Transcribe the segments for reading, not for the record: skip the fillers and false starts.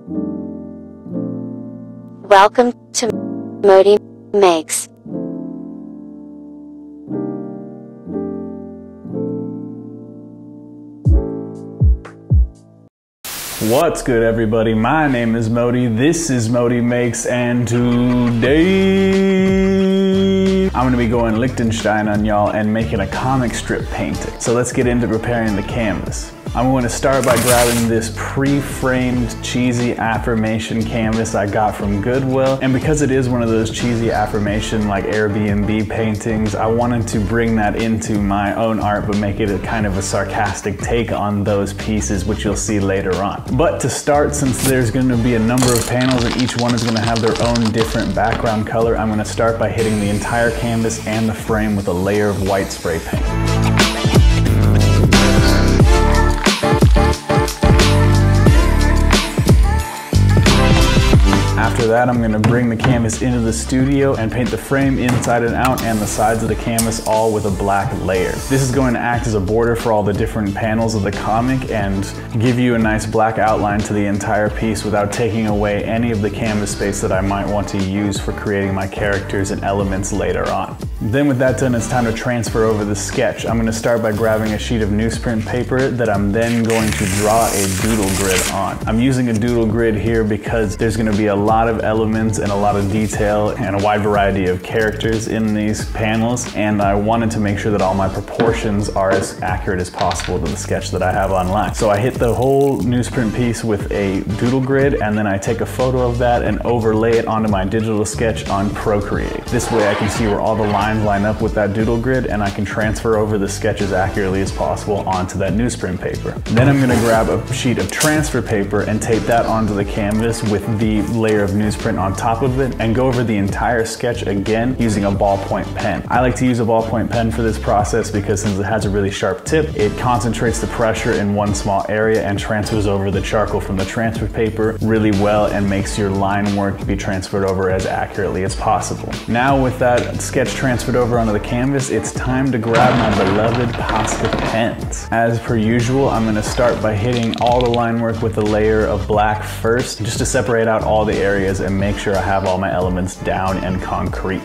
Welcome to ModiMakes. What's good, everybody? My name is Modi, this is ModiMakes, and today I'm gonna be going Lichtenstein on y'all and making a comic strip painting. So let's get into preparing the canvas. I'm going to start by grabbing this pre-framed cheesy affirmation canvas I got from Goodwill. And because it is one of those cheesy affirmation like Airbnb paintings, I wanted to bring that into my own art but make it a kind of a sarcastic take on those pieces, which you'll see later on. But to start, since there's going to be a number of panels and each one is going to have their own different background color, I'm going to start by hitting the entire canvas and the frame with a layer of white spray paint. After that, I'm going to bring the canvas into the studio and paint the frame inside and out and the sides of the canvas all with a black layer. This is going to act as a border for all the different panels of the comic and give you a nice black outline to the entire piece without taking away any of the canvas space that I might want to use for creating my characters and elements later on. Then with that done, it's time to transfer over the sketch. I'm going to start by grabbing a sheet of newsprint paper that I'm then going to draw a doodle grid on. I'm using a doodle grid here because there's going to be a lot of elements and a lot of detail and a wide variety of characters in these panels, and I wanted to make sure that all my proportions are as accurate as possible to the sketch that I have online. So I hit the whole newsprint piece with a doodle grid, and then I take a photo of that and overlay it onto my digital sketch on Procreate. This way I can see where all the lines line up with that doodle grid, and I can transfer over the sketch as accurately as possible onto that newsprint paper. Then I'm going to grab a sheet of transfer paper and tape that onto the canvas with the layer of newsprint on top of it and go over the entire sketch again using a ballpoint pen. I like to use a ballpoint pen for this process because since it has a really sharp tip, it concentrates the pressure in one small area and transfers over the charcoal from the transfer paper really well and makes your line work be transferred over as accurately as possible. Now with that sketch transferred over onto the canvas, it's time to grab my beloved Posca pens. As per usual, I'm going to start by hitting all the line work with a layer of black first, just to separate out all the areas and make sure I have all my elements down and concrete.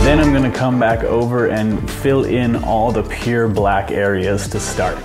Then I'm going to come back over and fill in all the pure black areas to start.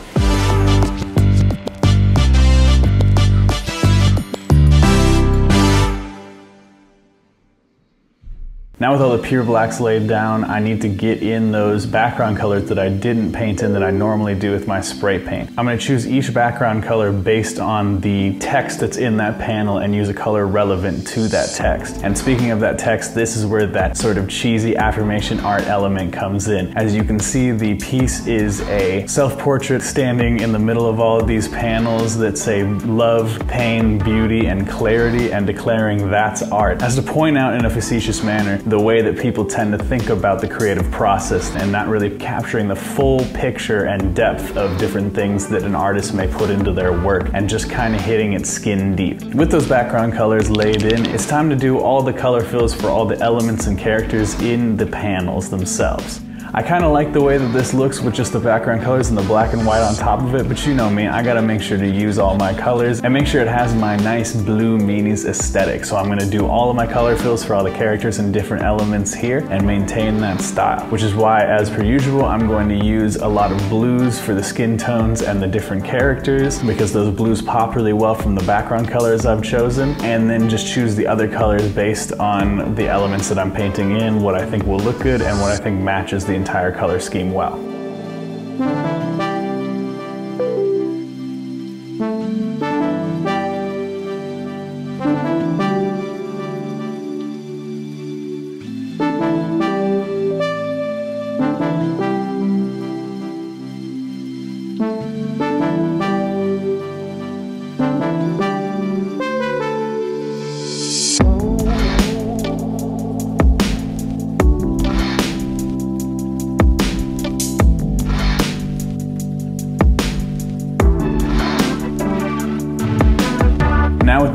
Now with all the pure blacks laid down, I need to get in those background colors that I didn't paint in that I normally do with my spray paint. I'm going to choose each background color based on the text that's in that panel and use a color relevant to that text. And speaking of that text, this is where that sort of cheesy affirmation art element comes in. As you can see, the piece is a self-portrait standing in the middle of all of these panels that say love, pain, beauty, and clarity, and declaring that's art. As to point out in a facetious manner, the way that people tend to think about the creative process and not really capturing the full picture and depth of different things that an artist may put into their work and just kind of hitting it skin deep. With those background colors laid in, it's time to do all the color fills for all the elements and characters in the panels themselves. I kind of like the way that this looks with just the background colors and the black and white on top of it, but you know me, I gotta make sure to use all my colors and make sure it has my nice blue meanies aesthetic. So I'm gonna do all of my color fills for all the characters and different elements here and maintain that style, which is why, as per usual, I'm going to use a lot of blues for the skin tones and the different characters because those blues pop really well from the background colors I've chosen, and then just choose the other colors based on the elements that I'm painting in, what I think will look good and what I think matches the entire color scheme well.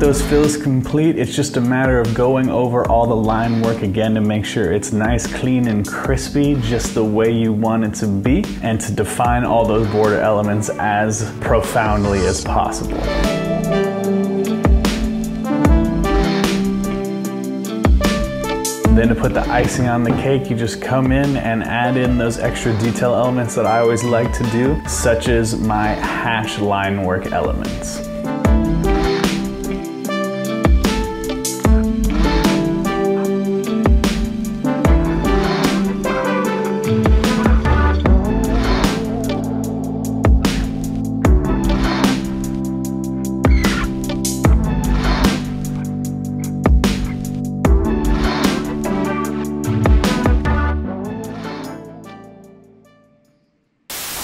those fills complete, it's just a matter of going over all the line work again to make sure it's nice, clean, and crispy, just the way you want it to be, and to define all those border elements as profoundly as possible. Then to put the icing on the cake, you just come in and add in those extra detail elements that I always like to do, such as my hash line work elements.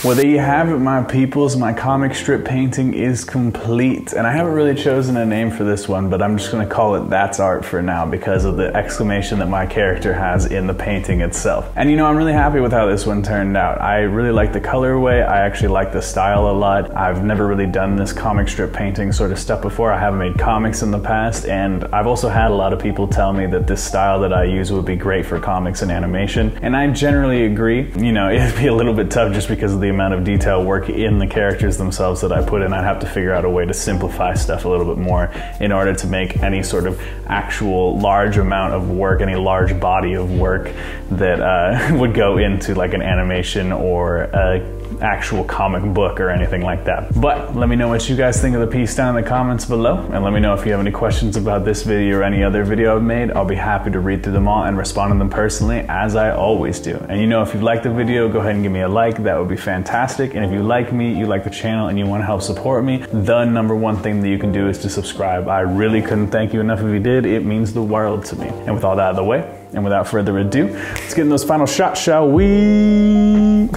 Well, there you have it, my peoples. My comic strip painting is complete. And I haven't really chosen a name for this one, but I'm just gonna call it That's Art for now because of the exclamation that my character has in the painting itself. And you know, I'm really happy with how this one turned out. I really like the colorway. I actually like the style a lot. I've never really done this comic strip painting sort of stuff before. I haven't made comics in the past, and I've also had a lot of people tell me that this style that I use would be great for comics and animation. And I generally agree. You know, it'd be a little bit tough just because of the amount of detail work in the characters themselves that I put in. I'd have to figure out a way to simplify stuff a little bit more in order to make any sort of actual large amount of work, any large body of work that would go into like an animation or a actual comic book or anything like that. But let me know what you guys think of the piece down in the comments below, and let me know if you have any questions about this video or any other video I've made. I'll be happy to read through them all and respond to them personally, as I always do. And you know, if you liked the video, go ahead and give me a like. That would be fantastic. And if you like me, you like the channel, and you want to help support me, the number one thing that you can do is to subscribe. I really couldn't thank you enough if you did. It means the world to me. And with all that out of the way, and without further ado, let's get in those final shots, shall we?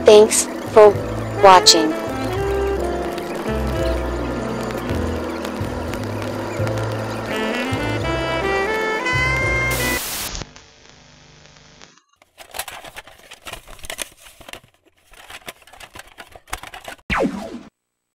Thanks for watching.